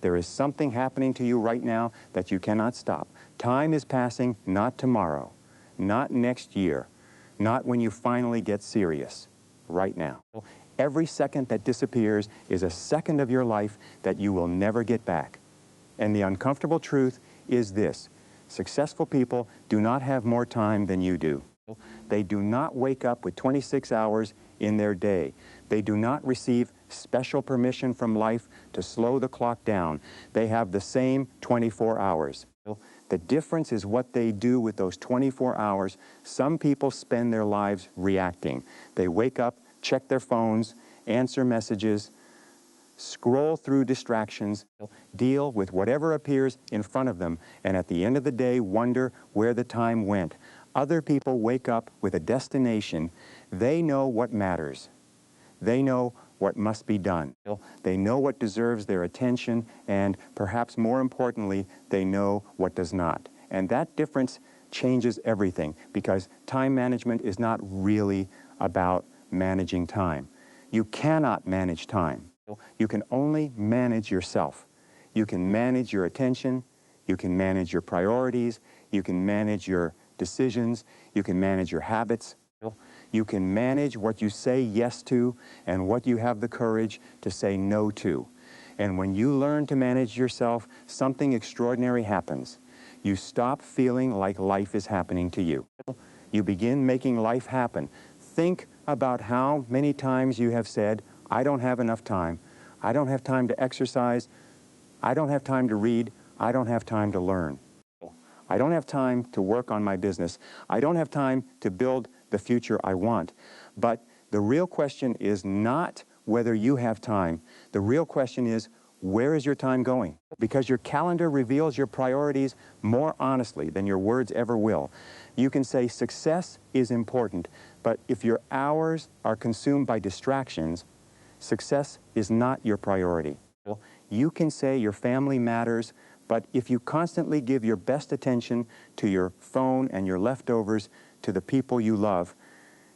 There is something happening to you right now that you cannot stop. Time is passing, not tomorrow, not next year, not when you finally get serious, right now. Every second that disappears is a second of your life that you will never get back. And the uncomfortable truth is this: successful people do not have more time than you do. They do not wake up with 26 hours in their day. They do not receive special permission from life to slow the clock down. They have the same 24 hours. The difference is what they do with those 24 hours. Some people spend their lives reacting. They wake up, check their phones, answer messages, scroll through distractions, deal with whatever appears in front of them, and at the end of the day wonder where the time went. Other people wake up with a destination. They know what matters. They know what must be done. They know what deserves their attention, and perhaps more importantly, they know what does not. And that difference changes everything, because time management is not really about managing time. You cannot manage time. You can only manage yourself. You can manage your attention, you can manage your priorities, you can manage your decisions, you can manage your habits. You can manage what you say yes to and what you have the courage to say no to. And when you learn to manage yourself, something extraordinary happens. You stop feeling like life is happening to you. You begin making life happen. Think about how many times you have said, "I don't have enough time. I don't have time to exercise. I don't have time to read. I don't have time to learn. I don't have time to work on my business. I don't have time to build the future I want." But the real question is not whether you have time. The real question is, where is your time going? Because your calendar reveals your priorities more honestly than your words ever will. You can say success is important, but if your hours are consumed by distractions, success is not your priority. You can say your family matters, but if you constantly give your best attention to your phone and your leftovers to the people you love,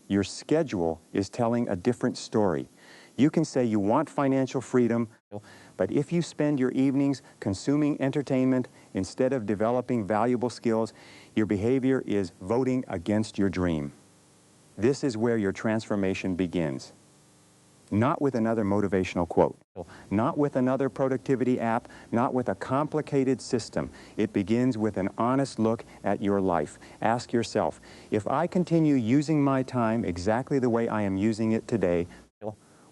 your schedule is telling a different story. You can say you want financial freedom, but if you spend your evenings consuming entertainment instead of developing valuable skills, your behavior is voting against your dream. This is where your transformation begins. Not with another motivational quote, not with another productivity app, not with a complicated system. It begins with an honest look at your life. Ask yourself, if I continue using my time exactly the way I am using it today,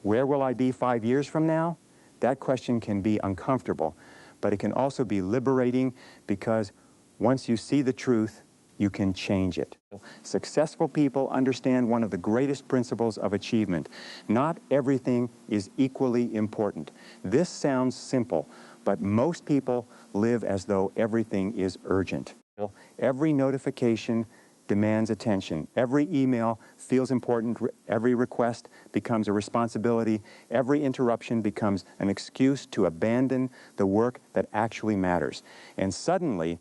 where will I be 5 years from now? That question can be uncomfortable, but it can also be liberating, because once you see the truth, you can change it. Successful people understand one of the greatest principles of achievement. Not everything is equally important. This sounds simple, but most people live as though everything is urgent. Every notification demands attention. Every email feels important. Every request becomes a responsibility. Every interruption becomes an excuse to abandon the work that actually matters. And suddenly,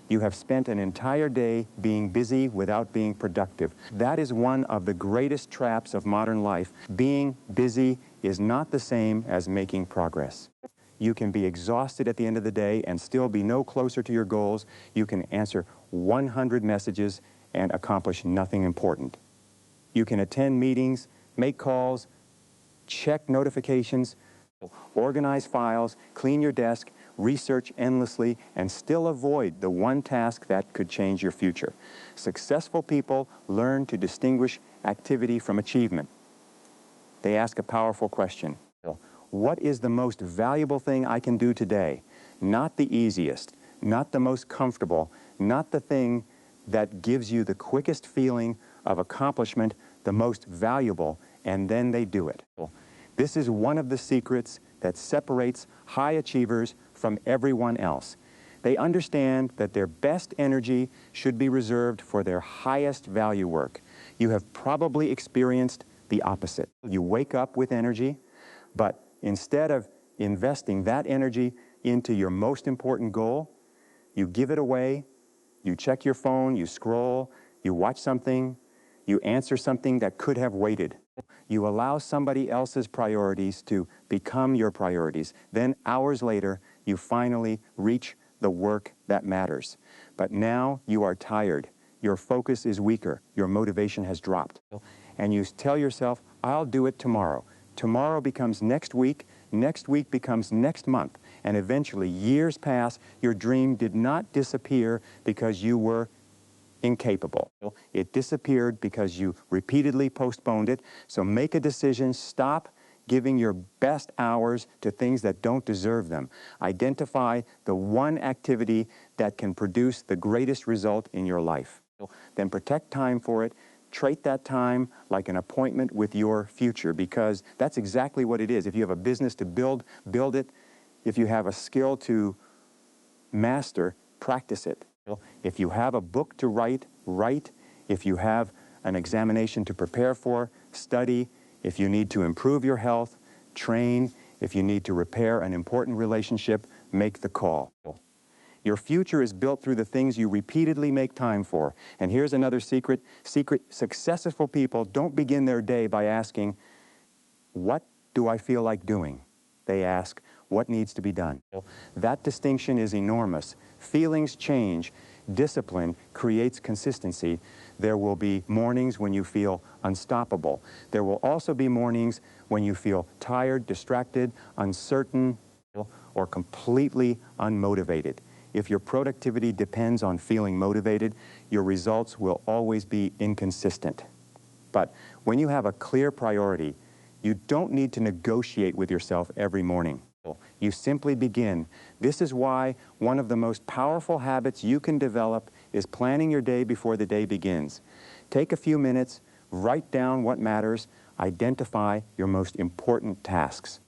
you have spent an entire day being busy without being productive. That is one of the greatest traps of modern life. Being busy is not the same as making progress. You can be exhausted at the end of the day and still be no closer to your goals. You can answer 100 messages and accomplish nothing important. You can attend meetings, make calls, check notifications, organize files, clean your desk, research endlessly, and still avoid the one task that could change your future. Successful people learn to distinguish activity from achievement. They ask a powerful question. What is the most valuable thing I can do today? Not the easiest, not the most comfortable, not the thing that gives you the quickest feeling of accomplishment, the most valuable, and then they do it. This is one of the secrets that separates high achievers from everyone else. They understand that their best energy should be reserved for their highest value work. You have probably experienced the opposite. You wake up with energy, but instead of investing that energy into your most important goal, you give it away. You check your phone, you scroll, you watch something, you answer something that could have waited. You allow somebody else's priorities to become your priorities. Then hours later, you finally reach the work that matters. But now you are tired. Your focus is weaker. Your motivation has dropped. And you tell yourself, I'll do it tomorrow. Tomorrow becomes next week becomes next month. And eventually, years pass, your dream did not disappear because you were incapable. It disappeared because you repeatedly postponed it. So make a decision, stop giving your best hours to things that don't deserve them. Identify the one activity that can produce the greatest result in your life. Then protect time for it. Treat that time like an appointment with your future, because that's exactly what it is. If you have a business to build, build it. If you have a skill to master, practice it. If you have a book to write, write. If you have an examination to prepare for, study. If you need to improve your health, train. If you need to repair an important relationship, make the call. Your future is built through the things you repeatedly make time for. And here's another secret. Successful people don't begin their day by asking, what do I feel like doing? They ask, what needs to be done? That distinction is enormous. Feelings change. Discipline creates consistency. There will be mornings when you feel unstoppable. There will also be mornings when you feel tired, distracted, uncertain, or completely unmotivated. If your productivity depends on feeling motivated, your results will always be inconsistent. But when you have a clear priority, you don't need to negotiate with yourself every morning. You simply begin. This is why one of the most powerful habits you can develop is planning your day before the day begins. Take a few minutes, write down what matters, identify your most important tasks.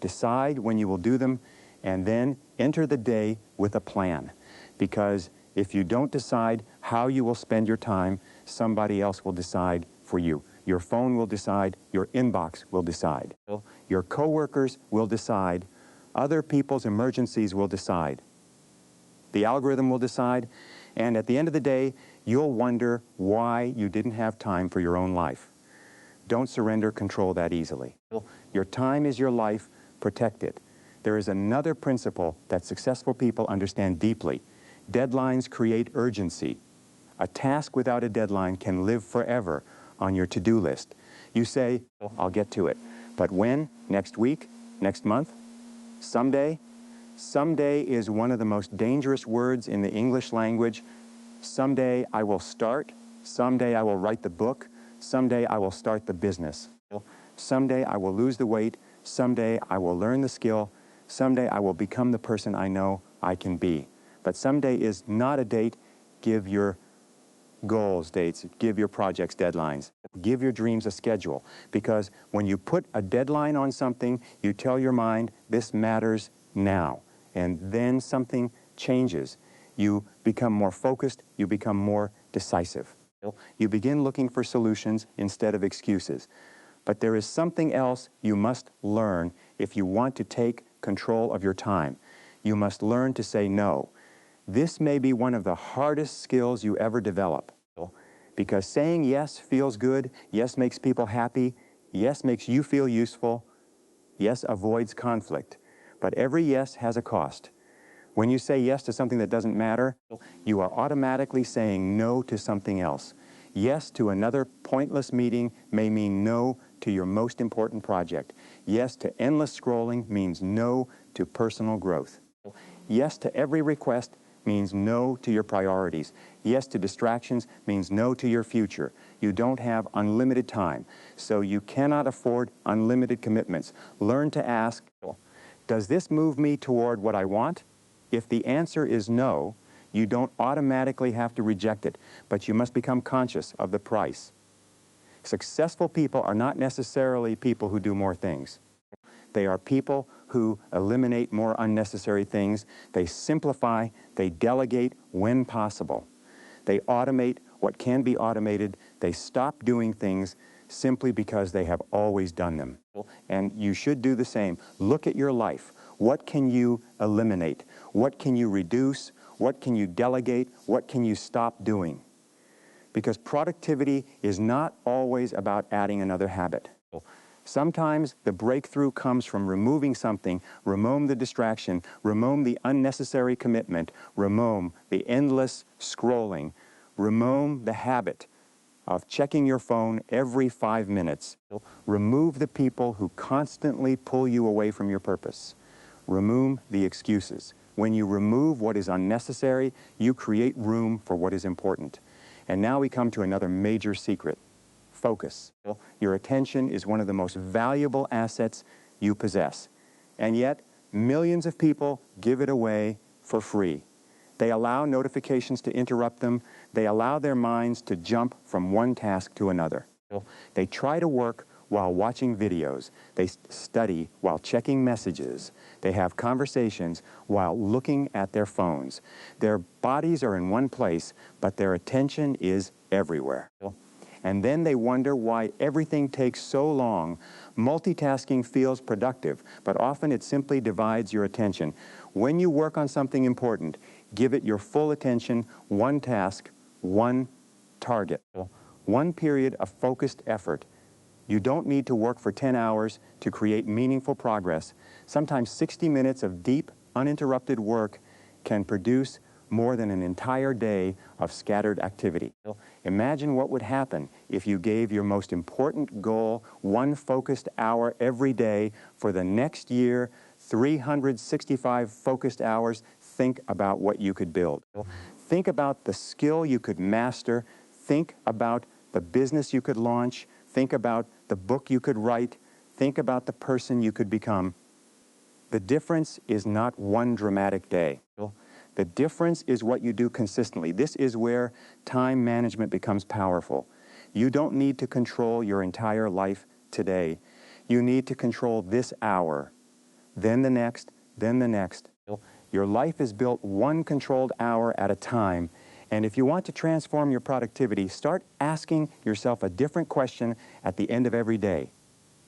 Decide when you will do them, and then enter the day with a plan. Because if you don't decide how you will spend your time, somebody else will decide for you. Your phone will decide, your inbox will decide. Your coworkers will decide, other people's emergencies will decide. The algorithm will decide, and at the end of the day, you'll wonder why you didn't have time for your own life. Don't surrender control that easily. Your time is your life, protect it. There is another principle that successful people understand deeply. Deadlines create urgency. A task without a deadline can live forever on your to-do list. You say, I'll get to it. But when? Next week? Next month? Someday? Someday is one of the most dangerous words in the English language. Someday I will start. Someday I will write the book. Someday I will start the business. Someday I will lose the weight. Someday I will learn the skill. Someday I will become the person I know I can be. But someday is not a date. Give your goals dates. Give your projects deadlines. Give your dreams a schedule. Because when you put a deadline on something, you tell your mind, this matters now. And then something changes. You become more focused. You become more decisive. You begin looking for solutions instead of excuses. But there is something else you must learn if you want to take control of your time. You must learn to say no. This may be one of the hardest skills you ever develop, because saying yes feels good, yes makes people happy, yes makes you feel useful, yes avoids conflict. But every yes has a cost. When you say yes to something that doesn't matter, you are automatically saying no to something else. Yes to another pointless meeting may mean no to your most important project. Yes to endless scrolling means no to personal growth. Yes to every request means no to your priorities. Yes to distractions means no to your future. You don't have unlimited time, so you cannot afford unlimited commitments. Learn to ask, does this move me toward what I want? If the answer is no, you don't automatically have to reject it, but you must become conscious of the price. Successful people are not necessarily people who do more things. They are people who eliminate more unnecessary things. They simplify, they delegate when possible. They automate what can be automated. They stop doing things simply because they have always done them. And you should do the same. Look at your life. What can you eliminate? What can you reduce? What can you delegate? What can you stop doing? Because productivity is not always about adding another habit. Sometimes the breakthrough comes from removing something, remove the distraction, remove the unnecessary commitment, remove the endless scrolling, remove the habit of checking your phone every 5 minutes. Remove the people who constantly pull you away from your purpose. Remove the excuses. When you remove what is unnecessary, you create room for what is important. And now we come to another major secret. Focus. Your attention is one of the most valuable assets you possess. And yet, millions of people give it away for free. They allow notifications to interrupt them. They allow their minds to jump from one task to another. They try to work while watching videos. They study while checking messages. They have conversations while looking at their phones. Their bodies are in one place, but their attention is everywhere. And then they wonder why everything takes so long. Multitasking feels productive, but often it simply divides your attention. When you work on something important, give it your full attention, one task, one target, one period of focused effort. You don't need to work for 10 hours to create meaningful progress. Sometimes 60 minutes of deep, uninterrupted work can produce more than an entire day of scattered activity. Imagine what would happen if you gave your most important goal one focused hour every day for the next year, 365 focused hours. Think about what you could build. Think about the skill you could master. Think about the business you could launch. Think about the book you could write. Think about the person you could become. The difference is not one dramatic day. The difference is what you do consistently. This is where time management becomes powerful. You don't need to control your entire life today. You need to control this hour, then the next, then the next. Your life is built one controlled hour at a time. And if you want to transform your productivity, start asking yourself a different question at the end of every day.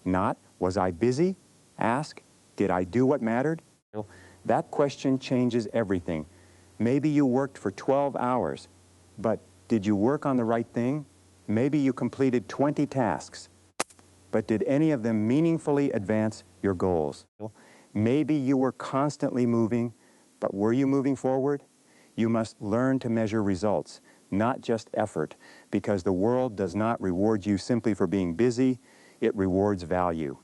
Not, was I busy? Ask, did I do what mattered? That question changes everything. Maybe you worked for 12 hours, but did you work on the right thing? Maybe you completed 20 tasks, but did any of them meaningfully advance your goals? Maybe you were constantly moving, but were you moving forward? You must learn to measure results, not just effort, because the world does not reward you simply for being busy, it rewards value.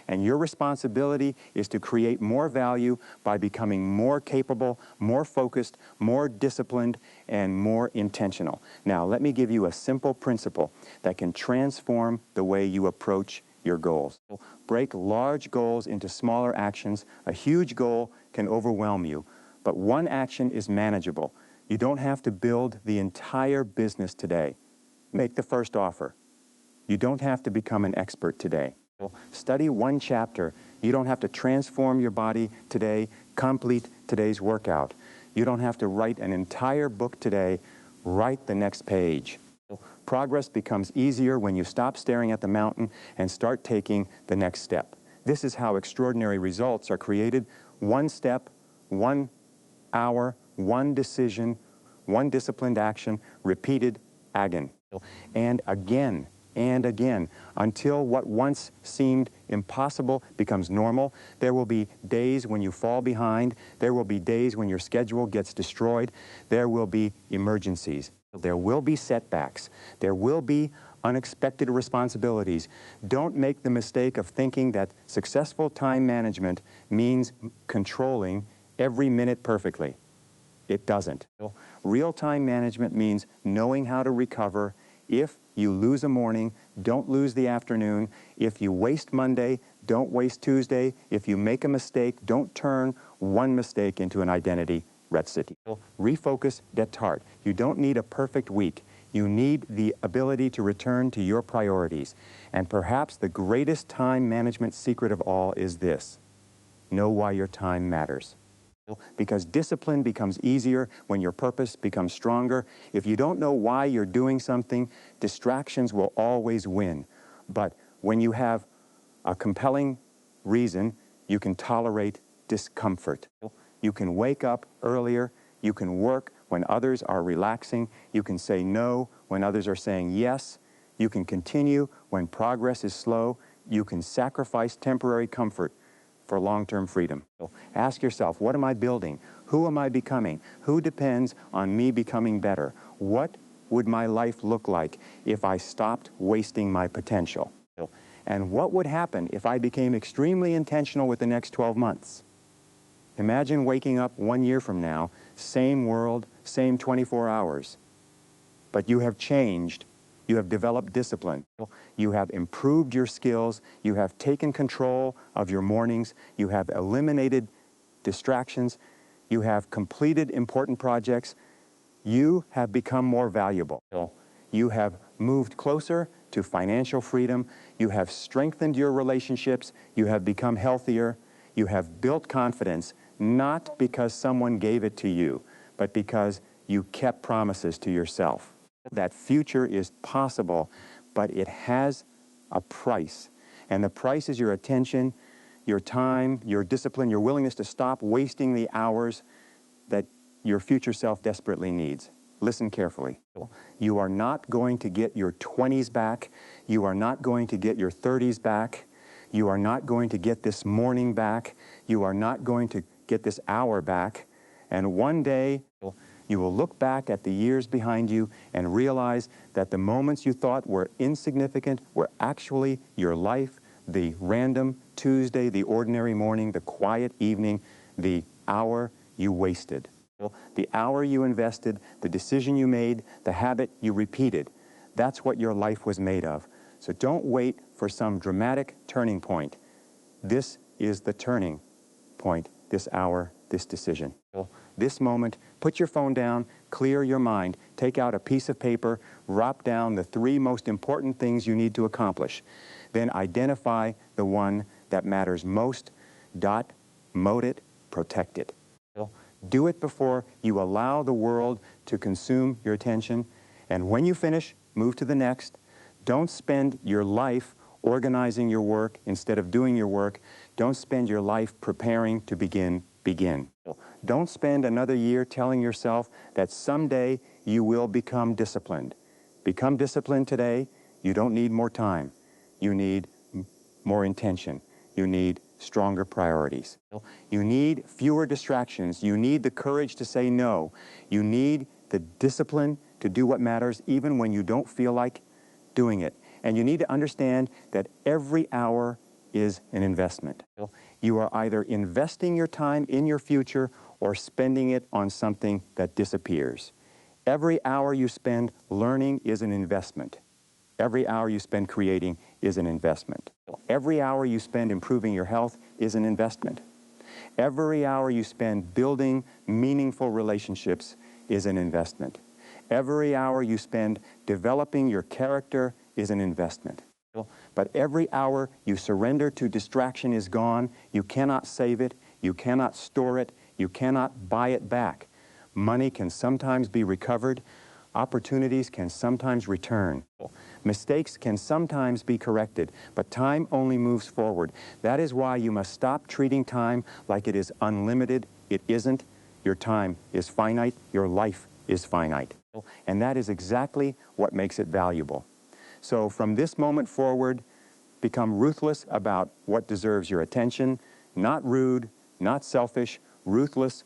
And your responsibility is to create more value by becoming more capable, more focused, more disciplined, and more intentional. Now, let me give you a simple principle that can transform the way you approach your goals. Break large goals into smaller actions. A huge goal can overwhelm you, but one action is manageable. You don't have to build the entire business today. Make the first offer. You don't have to become an expert today. Study one chapter. You don't have to transform your body today. Complete today's workout. You don't have to write an entire book today. Write the next page. Progress becomes easier when you stop staring at the mountain and start taking the next step. This is how extraordinary results are created. One step, 1 hour, one decision, one disciplined action, repeated again and again and again, until what once seemed impossible becomes normal. There will be days when you fall behind. There will be days when your schedule gets destroyed. There will be emergencies. There will be setbacks. There will be unexpected responsibilities. Don't make the mistake of thinking that successful time management means controlling every minute perfectly. It doesn't. Real time management means knowing how to recover. If you lose a morning, don't lose the afternoon. If you waste Monday, don't waste Tuesday. If you make a mistake, don't turn one mistake into an identity recipe. Refocus, détente. You don't need a perfect week. You need the ability to return to your priorities. And perhaps the greatest time management secret of all is this: know why your time matters. Because discipline becomes easier when your purpose becomes stronger. If you don't know why you're doing something, distractions will always win. But when you have a compelling reason, you can tolerate discomfort. You can wake up earlier. You can work when others are relaxing. You can say no when others are saying yes. You can continue when progress is slow. You can sacrifice temporary comfort for long-term freedom. So ask yourself, what am I building? Who am I becoming? Who depends on me becoming better? What would my life look like if I stopped wasting my potential? And what would happen if I became extremely intentional with the next 12 months? Imagine waking up 1 year from now, same world, same 24 hours. But you have changed. You have developed discipline. You have improved your skills. You have taken control of your mornings. You have eliminated distractions. You have completed important projects. You have become more valuable. You have moved closer to financial freedom. You have strengthened your relationships. You have become healthier. You have built confidence, not because someone gave it to you, but because you kept promises to yourself. That future is possible, but it has a price. And the price is your attention, your time, your discipline, your willingness to stop wasting the hours that your future self desperately needs. Listen carefully. You are not going to get your 20s back. You are not going to get your 30s back. You are not going to get this morning back. You are not going to get this hour back. And one day, you will look back at the years behind you and realize that the moments you thought were insignificant were actually your life, the random Tuesday, the ordinary morning, the quiet evening, the hour you wasted. The hour you invested, the decision you made, the habit you repeated. That's what your life was made of. So don't wait for some dramatic turning point. This is the turning point, this hour, this decision. This moment, put your phone down, clear your mind, take out a piece of paper, write down the 3 most important things you need to accomplish. Then identify the one that matters most, mote it, protect it. Do it before you allow the world to consume your attention. And when you finish, move to the next. Don't spend your life organizing your work instead of doing your work. Don't spend your life preparing to begin. Don't spend another year telling yourself that someday you will become disciplined. Become disciplined today. You don't need more time. You need more intention. You need stronger priorities. You need fewer distractions. You need the courage to say no. You need the discipline to do what matters even when you don't feel like doing it. And you need to understand that every hour is an investment. You are either investing your time in your future or spending it on something that disappears. Every hour you spend learning is an investment. Every hour you spend creating is an investment. Every hour you spend improving your health is an investment. Every hour you spend building meaningful relationships is an investment. Every hour you spend developing your character is an investment. But every hour you surrender to distraction is gone. You cannot save it. You cannot store it. You cannot buy it back. Money can sometimes be recovered. Opportunities can sometimes return. Mistakes can sometimes be corrected, but time only moves forward. That is why you must stop treating time like it is unlimited. It isn't. Your time is finite. Your life is finite. And that is exactly what makes it valuable. So from this moment forward, become ruthless about what deserves your attention, not rude, not selfish, ruthless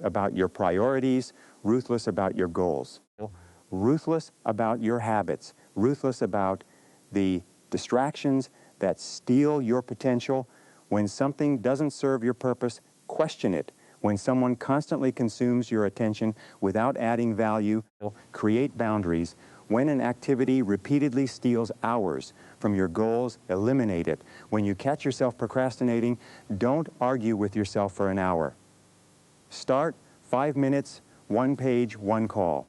about your priorities, ruthless about your goals, ruthless about your habits, ruthless about the distractions that steal your potential. When something doesn't serve your purpose, question it. When someone constantly consumes your attention without adding value, create boundaries. When an activity repeatedly steals hours from your goals, eliminate it. When you catch yourself procrastinating, don't argue with yourself for an hour. Start 5 minutes, 1 page, 1 call.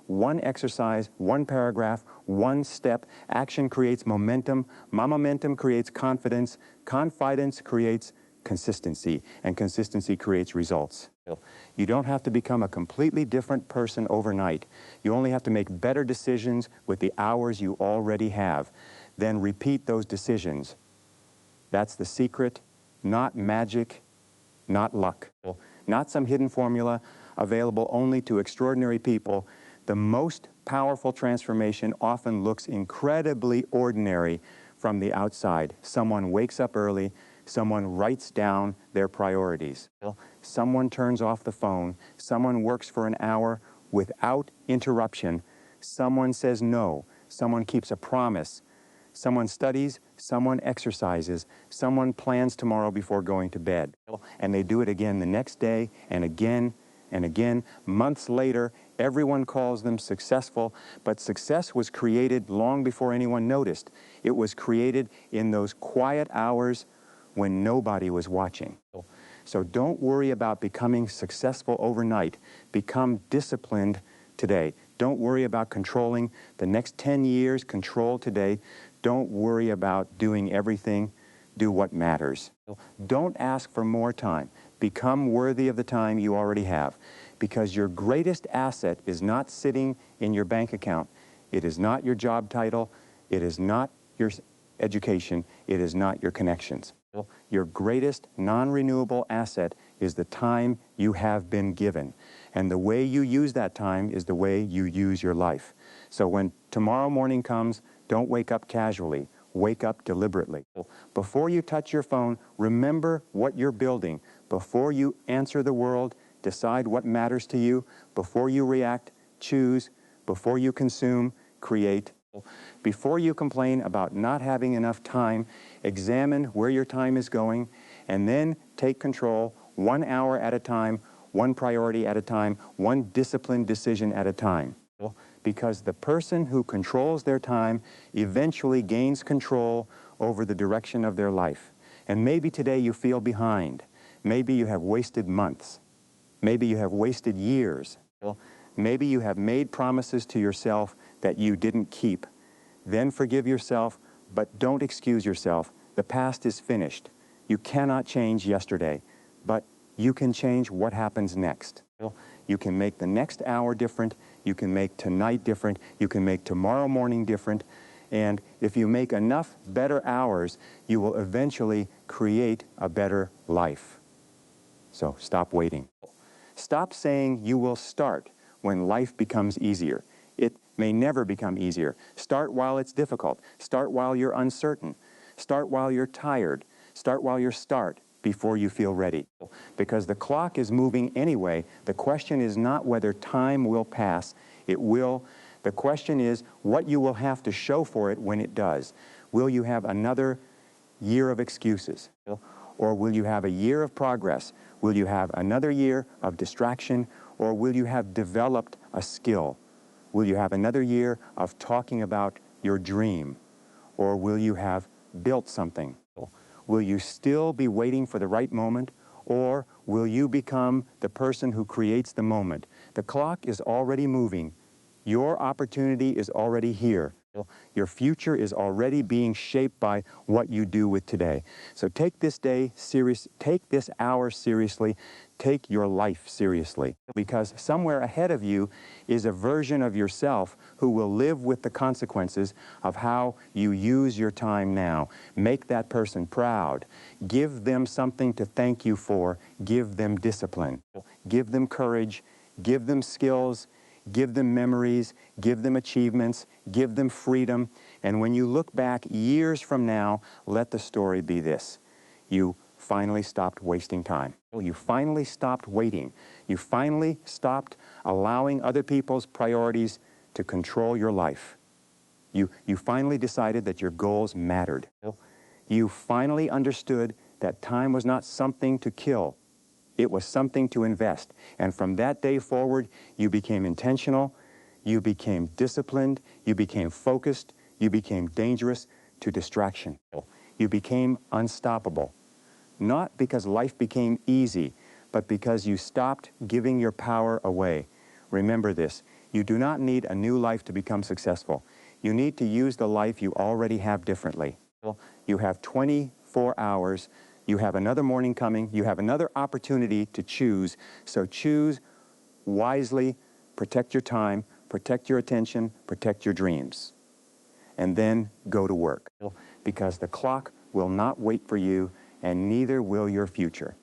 1 exercise, 1 paragraph, 1 step. Action creates momentum. Momentum creates confidence. Confidence creates consistency, and consistency creates results. You don't have to become a completely different person overnight. You only have to make better decisions with the hours you already have. Then repeat those decisions. That's the secret, not magic, not luck, not some hidden formula available only to extraordinary people. The most powerful transformation often looks incredibly ordinary from the outside. Someone wakes up early, someone writes down their priorities. Someone turns off the phone, someone works for an hour without interruption, someone says no, someone keeps a promise, someone studies, someone exercises, someone plans tomorrow before going to bed. And they do it again the next day and again and again. Months later, everyone calls them successful, but success was created long before anyone noticed. It was created in those quiet hours when nobody was watching. So don't worry about becoming successful overnight. Become disciplined today. Don't worry about controlling the next 10 years. Control today. Don't worry about doing everything. Do what matters. Don't ask for more time. Become worthy of the time you already have, because your greatest asset is not sitting in your bank account. It is not your job title. It is not your education. It is not your connections. Your greatest non-renewable asset is the time you have been given. And the way you use that time is the way you use your life. So when tomorrow morning comes, don't wake up casually. Wake up deliberately. Before you touch your phone, remember what you're building. Before you answer the world, decide what matters to you. Before you react, choose. Before you consume, create. Before you complain about not having enough time, examine where your time is going, and then take control 1 hour at a time, one priority at a time, one disciplined decision at a time. Because the person who controls their time eventually gains control over the direction of their life. And maybe today you feel behind. Maybe you have wasted months. Maybe you have wasted years. Maybe you have made promises to yourself that you didn't keep. Then forgive yourself, but don't excuse yourself. The past is finished. You cannot change yesterday, but you can change what happens next. You can make the next hour different. You can make tonight different. You can make tomorrow morning different. And if you make enough better hours, you will eventually create a better life. So stop waiting. Stop saying you will start when life becomes easier. It may never become easier. Start while it's difficult. Start while you're uncertain. Start while you're tired. Start while you're before you feel ready. Because the clock is moving anyway. The question is not whether time will pass. It will. The question is what you will have to show for it when it does. Will you have another year of excuses? Or will you have a year of progress? Will you have another year of distraction? Or will you have developed a skill? Will you have another year of talking about your dream? Or will you have built something? Will you still be waiting for the right moment? Or will you become the person who creates the moment? The clock is already moving. Your opportunity is already here. Your future is already being shaped by what you do with today. So take this day serious, take this hour seriously, take your life seriously. Because somewhere ahead of you is a version of yourself who will live with the consequences of how you use your time now. Make that person proud. Give them something to thank you for. Give them discipline. Give them courage. Give them skills. Give them memories, give them achievements, give them freedom. And when you look back years from now, let the story be this. You finally stopped wasting time. You finally stopped waiting. You finally stopped allowing other people's priorities to control your life. You finally decided that your goals mattered. You finally understood that time was not something to kill. It was something to invest. And from that day forward, you became intentional, you became disciplined, you became focused, you became dangerous to distraction. You became unstoppable. Not because life became easy, but because you stopped giving your power away. Remember this, you do not need a new life to become successful. You need to use the life you already have differently. You have 24 hours. You have another morning coming. You have another opportunity to choose. So choose wisely, protect your time, protect your attention, protect your dreams. And then go to work. Because the clock will not wait for you, and neither will your future.